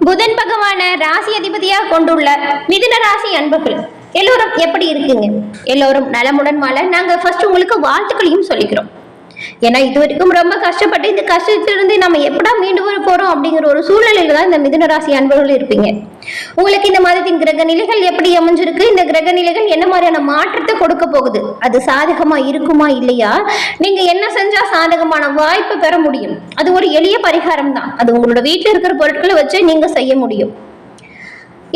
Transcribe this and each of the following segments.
புதன் பகவான ராசி அதிபதியாக கொண்டுள்ள மிதுன ராசி அன்பர்கள் எல்லோரும் எப்படி இருக்குங்க? எல்லோரும் நலமுடன் வாழ நாங்க ஃபர்ஸ்ட் உங்களுக்கு வாழ்த்துக்களையும் சொல்லிக்கிறோம். ஏன்னா இது வரைக்கும் ரொம்ப கஷ்டப்பட்டு இந்த கஷ்டத்திலிருந்து நம்ம எப்படா மீண்டு வர போறோம் அப்படிங்கிற ஒரு சூழ்நிலையில தான் இந்த மிதுன ராசி அன்பர்கள் இருப்பீங்க. உங்களுக்கு இந்த மாதத்தின் கிரக நிலைகள் எப்படி அமைஞ்சிருக்கு, இந்த கிரக நிலைகள் என்ன மாதிரியான மாற்றத்தை கொடுக்க போகுது, அது சாதகமா இருக்குமா இல்லையா, நீங்க என்ன செஞ்சா சாதகமான வாய்ப்பு பெற முடியும், அது ஒரு எளிய பரிகாரம் தான். அது உங்களோட வீட்டில் இருக்கிற பொருட்களை வச்சு நீங்க செய்ய முடியும்.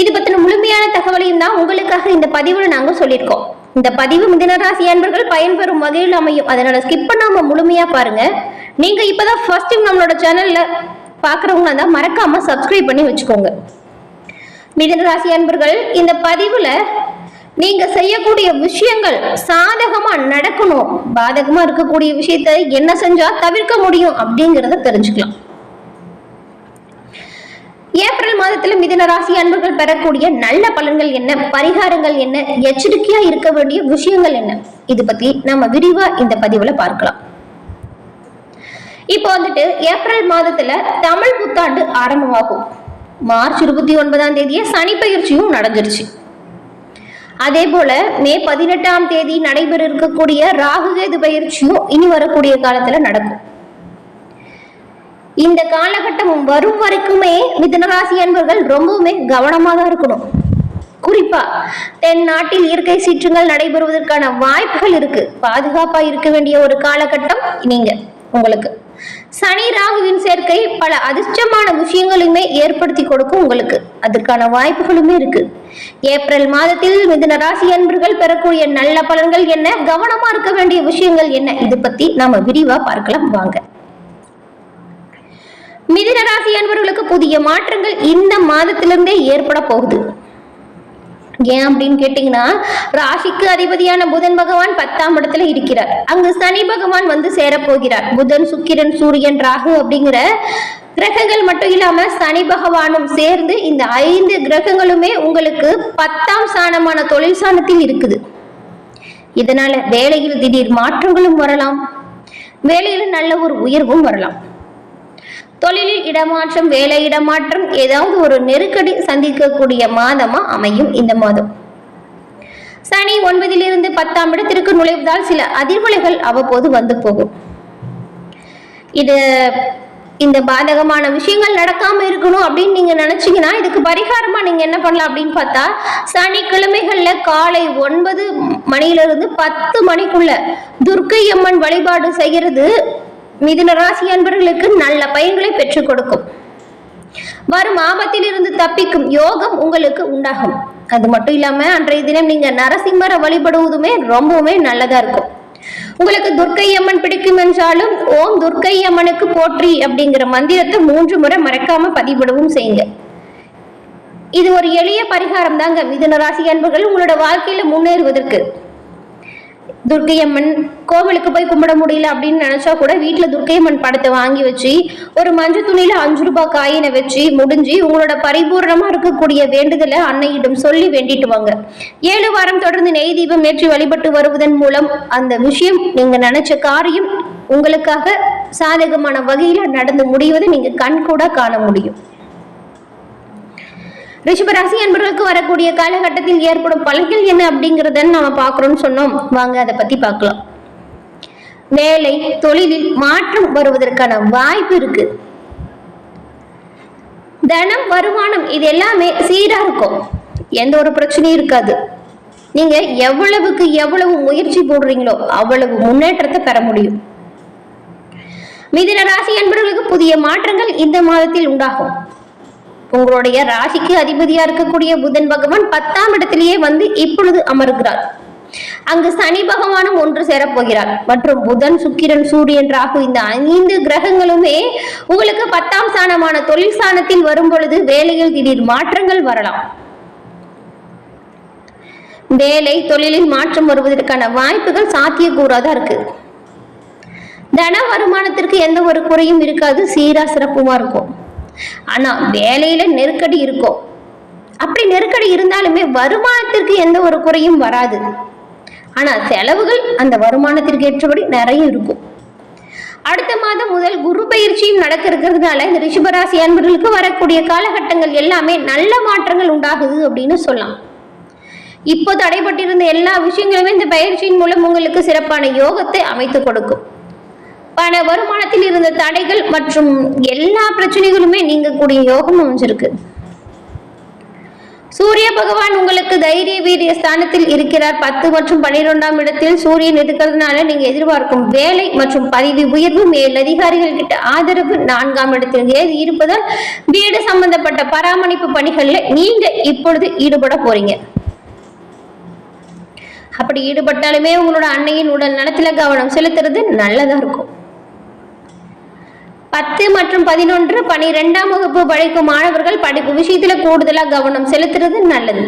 இது பத்தின முழுமையான தகவலையும் தான் உங்களுக்காக இந்த பதிவுல நாங்க சொல்லியிருக்கோம். இந்த பதிவு மிதுன ராசி அன்பர்கள் பயன்பெறும் வகையில் அமையும். அதனால ஸ்கிப் பண்ணாம முழுமையா பாருங்க. நீங்க இப்பதான் ஃபர்ஸ்ட் டைம் நம்மளோட சேனல்ல பாக்குறவங்க தான் மறக்காம சப்ஸ்கிரைப் பண்ணி வச்சுக்கோங்க. மிதுன ராசி அன்பர்கள், இந்த பதிவுல நீங்க செய்யக்கூடிய விஷயங்கள் சாதகமா நடக்கணும், பாதகமா இருக்கக்கூடிய விஷயத்தை என்ன செஞ்சா தவிர்க்க முடியும் அப்படிங்கிறத தெரிஞ்சுக்கலாம். ஏப்ரல் மாதத்துல மிதுன ராசி அன்பர்கள் பெறக்கூடிய நல்ல பலன்கள் என்ன, பரிகாரங்கள் என்ன, எச்சரிக்கையா இருக்க வேண்டிய விஷயங்கள் என்ன, இது பத்தி நம்ம விரிவா இந்த பதிவுல பார்க்கலாம். இப்போ ஏப்ரல் மாதத்துல தமிழ் புத்தாண்டு ஆரம்பமாகும். மார்ச் 29ஆம் தேதியே சனி பயிற்சியும் நடந்துருச்சு. அதே போல மே 18ஆம் தேதி நடைபெற இருக்கக்கூடிய ராகுகேது பயிற்சியும் இனி வரக்கூடிய காலத்துல நடக்கும். இந்த காலகட்டம் வரும் வரைக்குமே மிதுனராசி அன்பர்கள் ரொம்பவுமே கவனமா தான் இருக்கணும். குறிப்பா தென் நாட்டில் இயற்கை சீற்றங்கள் நடைபெறுவதற்கான வாய்ப்புகள் இருக்கு. பாதுகாப்பா இருக்க வேண்டிய ஒரு காலகட்டம் நீங்க உங்களுக்கு. சனி ராகுவின் சேர்க்கை பல அதிர்ஷ்டமான விஷயங்களுமே ஏற்படுத்தி கொடுக்கும் உங்களுக்கு. அதற்கான வாய்ப்புகளுமே இருக்கு. ஏப்ரல் மாதத்தில் மிதுன ராசி அன்பர்கள் பெறக்கூடிய நல்ல பலன்கள் என்ன, கவனமா இருக்க வேண்டிய விஷயங்கள் என்ன, இது பத்தி நாம விரிவா பார்க்கலாம் வாங்க. மிதுன ராசி அன்பர்களுக்கு புதிய மாற்றங்கள் இந்த மாதத்திலிருந்தே ஏற்பட போகுது. ஏன் அப்படின்னு கேட்டீங்கன்னா, ராசிக்கு அதிபதியான புதன் பகவான் 10ஆம் இடத்துல இருக்கிறார். அங்கு சனி பகவான் வந்து சேரப்போகிறார். புதன், சுக்கிரன், சூரியன், ராகு அப்படிங்கிற கிரகங்கள் மட்டும் இல்லாம சனி பகவானும் சேர்ந்து இந்த 5 கிரகங்களுமே உங்களுக்கு 10ஆம் ஸ்தானமான தொழில் ஸ்தானத்தில் இருக்குது. இதனால வேலையில் திடீர் மாற்றங்களும் வரலாம், வேலையில் நல்ல ஒரு உயர்வும் வரலாம். தொழிலில் இடமாற்றம், வேலை இடமாற்றம், ஏதாவது ஒரு நெருக்கடி சந்திக்கக்கூடிய மாதமா அமையும் இந்த மாதம். சனி 9லிருந்து 10ஆம் இடத்திற்கு நுழைவதால் சில அதிர்வலைகள் அவ்வப்போது வந்து போகும். இந்த பாதகமான விஷயங்கள் நடக்காம இருக்கணும் அப்படின்னு நீங்க நினைச்சீங்கன்னா இதுக்கு பரிகாரமா நீங்க என்ன பண்ணலாம் அப்படின்னு பார்த்தா, சனிக்கிழமைகள்ல காலை 9 மணியிலிருந்து 10 மணிக்குள்ள துர்க்கை அம்மன் வழிபாடு செய்கிறது மிதுன ராசி அன்பர்களுக்கு நல்ல பயன்களை பெற்றுக் கொடுக்கும். வரும் ஆபத்தில் இருந்து தப்பிக்கும் யோகம் உங்களுக்கு உண்டாகும். அது மட்டும் இல்லாம அன்றைய தினம் நீங்க நரசிம்மரை வழிபடுவதுமே ரொம்பவுமே நல்லதா இருக்கும். உங்களுக்கு துர்க்கை அம்மன் பிடிக்கும் என்றாலும் ஓம் துர்க்கை அம்மனுக்கு போற்றி அப்படிங்கிற மந்திரத்தை 3 முறை மறக்காம பதிவிடவும் செய்யுங்க. இது ஒரு எளிய பரிகாரம் தாங்க மிதுன ராசி அன்பர்கள் உங்களோட வாழ்க்கையில முன்னேறுவதற்கு. துர்க்கை அம்மன் கோவிலுக்கு போய் கும்பிட முடியல அப்படின்னு நினைச்சா கூட வீட்டுல துர்க்கை அம்மன் படத்தை வாங்கி வச்சு ஒரு மஞ்சள் துணியில 5 ரூபாய் காயினை வச்சு முடிஞ்சு உங்களோட பரிபூர்ணமா இருக்கக்கூடிய வேண்டுதலை அன்னையிடம் சொல்லி வேண்டிட்டு வாங்க. 7 வாரம் தொடர்ந்து நெய் தீபம் ஏற்றி வழிபட்டு வருவதன் மூலம் அந்த விஷயம் நீங்க நினைச்ச காரியம் உங்களுக்காக சாதகமான வகையில நடந்து முடிவதை நீங்க கண்கூட காண முடியும். ரிஷபராசி அன்பர்களுக்கு வரக்கூடிய காலகட்டத்தில் ஏற்படும் பலன்கள் என்ன அப்படிங்கிறத நாம பார்க்கிறோம்னு சொன்னோம். வாங்க அதை பத்தி பார்க்கலாம். வேலை தொழிலில் மாற்றம் வருவதற்கான வாய்ப்பு இருக்கு. தனம், வருமானம் இது எல்லாமே சீரா இருக்கும். எந்த ஒரு பிரச்சனையும் இருக்காது. நீங்க எவ்வளவுக்கு எவ்வளவு முயற்சி போடுறீங்களோ அவ்வளவு முன்னேற்றத்தை பெற முடியும். மிதுன ராசி அன்பர்களுக்கு புதிய மாற்றங்கள் இந்த மாதத்தில் உண்டாகும். உங்களுடைய ராசிக்கு அதிபதியா இருக்கக்கூடிய புதன் பகவான் 10ஆம் இடத்திலேயே வந்து இப்பொழுது அமர்கிறார். அங்கு சனி பகவானும் ஒன்று சேரப்போகிறார். மற்றும் புதன், சுக்கிரன், சூரியன், ராகு இந்த 5 கிரகங்களுமே உங்களுக்கு 10ஆம் ஸ்தானமான தொழில் ஸ்தானத்தில் வரும் பொழுது வேலையில் திடீர் மாற்றங்கள் வரலாம். வேலை தொழிலில் மாற்றம் வருவதற்கான வாய்ப்புகள் சாத்தியக்கூறாதான் இருக்கு. தன வருமானத்திற்கு எந்த ஒரு குறையும் இருக்காது, சீரா சிறப்புமா இருக்கும். ஆனா வேலையில நெருக்கடி இருக்கும். அப்படி நெருக்கடி இருந்தாலுமே வருமானத்திற்கு எந்த ஒரு குறையும் வராது. ஆனா செலவுகள் அந்த வருமானத்திற்கு ஏற்றபடி நிறைய இருக்கும். அடுத்த மாதம் முதல் குரு பயிற்சியும் நடக்க இருக்கிறதுனால இந்த ரிஷபராசி அன்பர்களுக்கு வரக்கூடிய காலகட்டங்கள் எல்லாமே நல்ல மாற்றங்கள் உண்டாகுது அப்படின்னு சொல்லலாம். இப்போ தடைபட்டிருந்த எல்லா விஷயங்களுமே இந்த பயிற்சியின் மூலம் உங்களுக்கு சிறப்பான யோகத்தை அமைத்து கொடுக்கும். பண வருமானத்தில் இருந்த தடைகள் மற்றும் எல்லா பிரச்சனைகளுமே நீங்கக்கூடிய யோகம் அமைஞ்சிருக்கு. சூரிய பகவான் உங்களுக்கு தைரிய வீரிய ஸ்தானத்தில் இருக்கிறார். 10 மற்றும் 12ஆம் இடத்தில் சூரியன் இருக்கிறதுனால நீங்க எதிர்பார்க்கும் வேலை மற்றும் பதவி உயர்வு, மேல் அதிகாரிகள் கிட்ட ஆதரவு, 4ஆம் இடத்தில் ஏது இருப்பதால் வீடு சம்பந்தப்பட்ட பராமரிப்பு பணிகள்ல நீங்க இப்பொழுது ஈடுபட போறீங்க. அப்படி ஈடுபட்டாலுமே உங்களோட அன்னையின் உடல் நலத்துல கவனம் செலுத்துறது நல்லதா இருக்கும். 10 மற்றும் 11, 12ஆம் வகுப்பு படிக்கும் மாணவர்கள் படிப்பு விஷயத்துல கூடுதலா கவனம் செலுத்துறது நல்லது.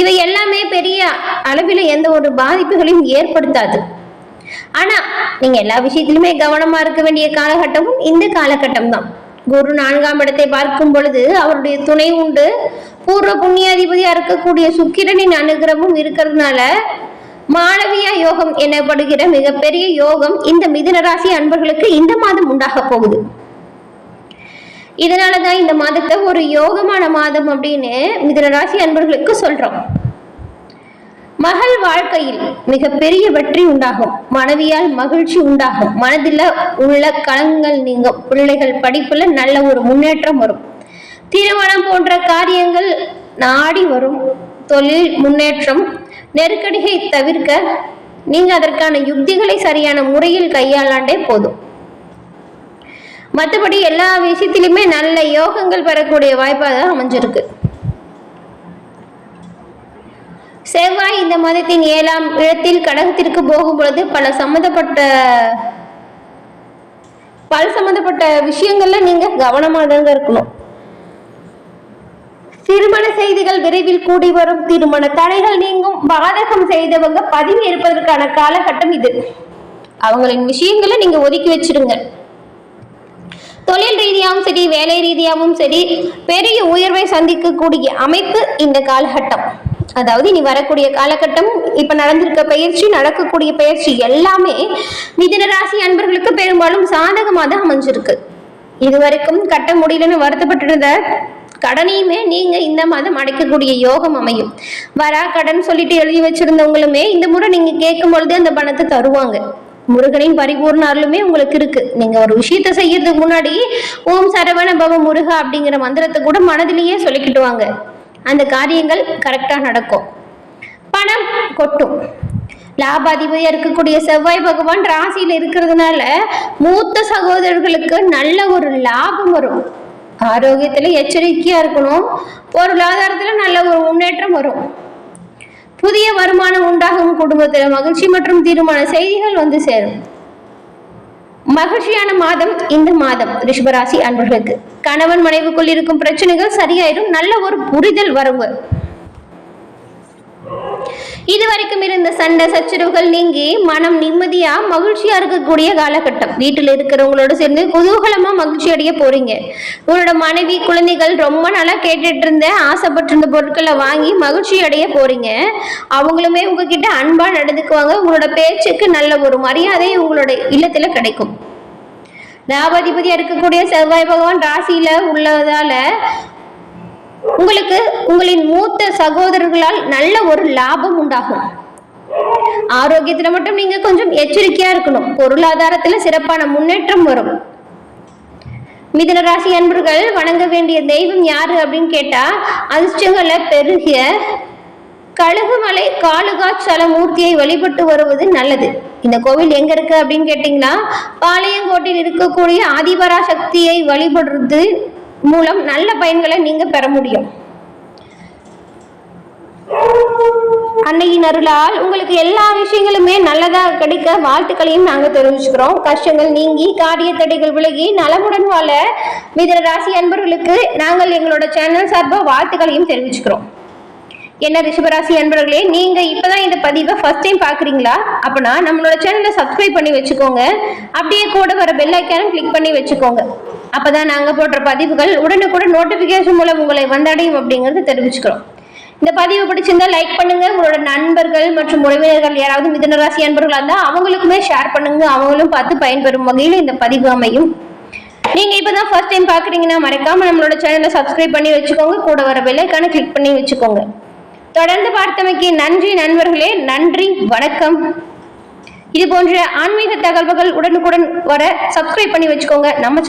இவை எல்லாமே பெரிய அளவில் எந்த ஒரு பாதிப்புகளையும் ஏற்படுத்தாது. ஆனா நீங்க எல்லா விஷயத்திலுமே கவனமா இருக்க வேண்டிய காலகட்டமும் இந்த காலகட்டம் தான். குரு 4ஆம் இடத்தை பார்க்கும் பொழுது அவருடைய துணை உண்டு. பூர்வ புண்ணியாதிபதியா இருக்கக்கூடிய சுக்கிரனின் அனுகிரகமும் இருக்கிறதுனால மாளவியா யோகம் எனப்படுகிற மிகப்பெரிய யோகம் இந்த மிதுன ராசி அன்பர்களுக்கு இந்த மாதம் உண்டாக போகுது. இதனாலதான் இந்த மாதத்தை ஒரு யோகமான மாதம் அப்படின்னு மிதுன ராசி அன்பர்களுக்கு சொல்றோம். மகள் வாழ்க்கையில் மிகப்பெரிய வெற்றி உண்டாகும். மனைவியால் மகிழ்ச்சி உண்டாகும். மனதில் உள்ள கலங்கள் நீங்கும். பிள்ளைகள் படிப்புல நல்ல ஒரு முன்னேற்றம் வரும். திருமணம் போன்ற காரியங்கள் நாடி வரும். தொழில் முன்னேற்றம், நெருக்கடியை தவிர்க்க நீங்க அதற்கான யுக்திகளை சரியான முறையில் கையாளாண்டே போதும். மற்றபடி எல்லா விஷயத்திலுமே நல்ல யோகங்கள் பெறக்கூடிய வாய்ப்பாக அமைஞ்சிருக்கு. செவ்வாய் இந்த மாதத்தின் 7ஆம் இடத்தில் கடகத்திற்கு போகும் பொழுது பல சம்பந்தப்பட்ட விஷயங்கள்ல நீங்க கவனமா தாங்க இருக்கணும். திருமண செய்திகள் விரைவில் கூடி வரும். திருமண தடைகள் நீங்கும். பாதகம் செய்தவங்க பதவி இருப்பதற்கான காலகட்டம் இது. அவங்களின் விஷயங்களை நீங்க ஒதுக்கி வச்சிருங்க. தொழில் ரீதியாகவும் சரி, வேலை ரீதியாகவும் சரி, பெரிய உயர்வை சந்திக்கக்கூடிய அமைப்பு இந்த காலகட்டம். அதாவது இனி வரக்கூடிய காலகட்டம், இப்ப நடந்திருக்க பயிற்சி, நடக்கக்கூடிய பயிற்சி எல்லாமே மிதுன ராசி அன்பர்களுக்கு பெரும்பாலும் சாதகமாக தான் அமைஞ்சிருக்கு. இதுவரைக்கும் கட்ட முடியலன்னு வருத்தப்பட்டிருந்த கடனையுமே நீங்க இந்த மாதம் அடைக்கக்கூடிய யோகம் அமையும். வரா கடன் சொல்லிட்டு எழுதி வச்சிருந்தவங்களுமே இந்த முறை நீங்க கேட்கும் பொழுது அந்த பணத்தை தருவாங்க. முருகனின் பரிபூர்ண அருளுமே உங்களுக்கு இருக்கு. நீங்க ஒரு விஷயத்த செய்யறதுக்கு முன்னாடி ஓம் சரவண பவ முருகா அப்படிங்கிற மந்திரத்தை கூட மனதிலேயே சொல்லிக்கிட்டு வாங்க. அந்த காரியங்கள் கரெக்டா நடக்கும். பணம் கொட்டும். லாபாதிபதியா இருக்கக்கூடிய செவ்வாய் பகவான் ராசியில இருக்கிறதுனால மூத்த சகோதரர்களுக்கு நல்ல ஒரு லாபம் வரும். ஆரோக்கியத்துல எச்சரிக்கையா இருக்கணும். பொருளாதாரத்துல நல்ல ஒரு முன்னேற்றம் வரும். புதிய வருமானம் உண்டாகும். குடும்பத்துல மகிழ்ச்சி மற்றும் திருமண செய்திகள் வந்து சேரும். மகிழ்ச்சியான மாதம் இந்த மாதம் ரிஷபராசி அன்பர்களுக்கு. கணவன் மனைவிக்குள் இருக்கும் பிரச்சனைகள் சரியாயிடும். நல்ல ஒரு புரிதல் வருங்க. இதுவரைக்கும் இருந்த சண்டை சச்சரவுகள் நீங்கி மனம் நிம்மதியா மகிழ்ச்சியா இருக்கக்கூடிய காலகட்டம். வீட்டில் இருக்கிறவங்களோட சேர்ந்து குதூகலமா மகிழ்ச்சி அடைய போறீங்க. உங்களோட மனைவி குழந்தைகள் ரொம்ப நாளா கேட்டுட்டு இருந்த ஆசைப்பட்டிருந்த பொருட்களை வாங்கி மகிழ்ச்சி அடைய போறீங்க. அவங்களுமே உங்ககிட்ட அன்பா நடந்துக்குவாங்க. உங்களோட பேச்சுக்கு நல்ல ஒரு மரியாதை உங்களோட இல்லத்துல கிடைக்கும். லாபாதிபதியா இருக்கக்கூடிய செவ்வாய் பகவான் ராசியில உள்ளதால உங்களுக்கு உங்களின் மூத்த சகோதரர்களால் நல்ல ஒரு லாபம் உண்டாகும். ஆரோக்கியத்துல மட்டும் நீங்க கொஞ்சம் எச்சரிக்கையா இருக்கணும். பொருளாதாரத்துல சிறப்பான முன்னேற்றம் வரும். மிதுன ராசி அன்பர்கள் வணங்க வேண்டிய தெய்வம் யாரு அப்படின்னு கேட்டா, அதிர்ஷ்டங்களை பெருகிய கழுகுமலை காளுகாச்சல மூர்த்தியை வழிபட்டு வருவது நல்லது. இந்த கோவில் எங்க இருக்கு அப்படின்னு கேட்டீங்கன்னா, பாளையங்கோட்டில் இருக்கக்கூடிய ஆதிபராசக்தியை வழிபடுறது மூலம் நல்ல பயன்களை நீங்க பெற முடியும். அன்னையின் அருளால் உங்களுக்கு எல்லா விஷயங்களுமே நல்லதா கிடைக்க வாழ்த்துக்களையும் நாங்க தெரிவிச்சுக்கிறோம். கஷ்டங்கள் நீங்கி காரிய தடைகள் விலகி நலமுடன் வாழ மிதுன ராசி அன்பர்களுக்கு நாங்கள் எங்களோட சேனல் சார்பா வாழ்த்துக்களையும் தெரிவிச்சுக்கிறோம். என்ன ரிஷபராசி அன்பர்களே, நீங்க இப்பதான் இந்த பதிவை ஃபர்ஸ்ட் டைம் பாக்குறீங்களா? அப்படின்னா நம்மளோட சேனலை சப்ஸ்கிரைப் பண்ணி வச்சுக்கோங்க. அப்படியே கூட வர பெல் ஐக்கானும் கிளிக் பண்ணி வச்சுக்கோங்க. அப்பதான் நாங்க போடுற பதிவுகள் உடனுக்குடன் நோட்டிபிகேஷன் மூலம் உங்களை வந்தடையும் அப்படிங்கறது தெரிவிச்சுக்கிறோம். இந்த பதிவு பிடிச்சிருந்தா லைக் பண்ணுங்க. உங்களோட நண்பர்கள் மற்றும் உறவினர்கள் யாராவது மிதுன ராசி அன்பர்களா இருந்தா அவங்களுக்குமே ஷேர் பண்ணுங்க. அவங்களும் பார்த்து பயன்பெறும் வகையில் இந்த பதிவு அமையும். நீங்க இப்பதான் ஃபர்ஸ்ட் டைம் பாக்குறீங்கன்னா மறக்காம நம்மளோட சேனலை சப்ஸ்கிரைப் பண்ணி வச்சுக்கோங்க. கூட வர பெல் ஐகானை கிளிக் பண்ணி வச்சுக்கோங்க. தொடர்ந்து பார்த்தமைக்கு நன்றி நண்பர்களே. நன்றி, வணக்கம். இது போன்ற ஆன்மீக தகவல்கள் உடனுக்குடன் வர சப்ஸ்கிரைப் பண்ணி வச்சுக்கோங்க. நம்ம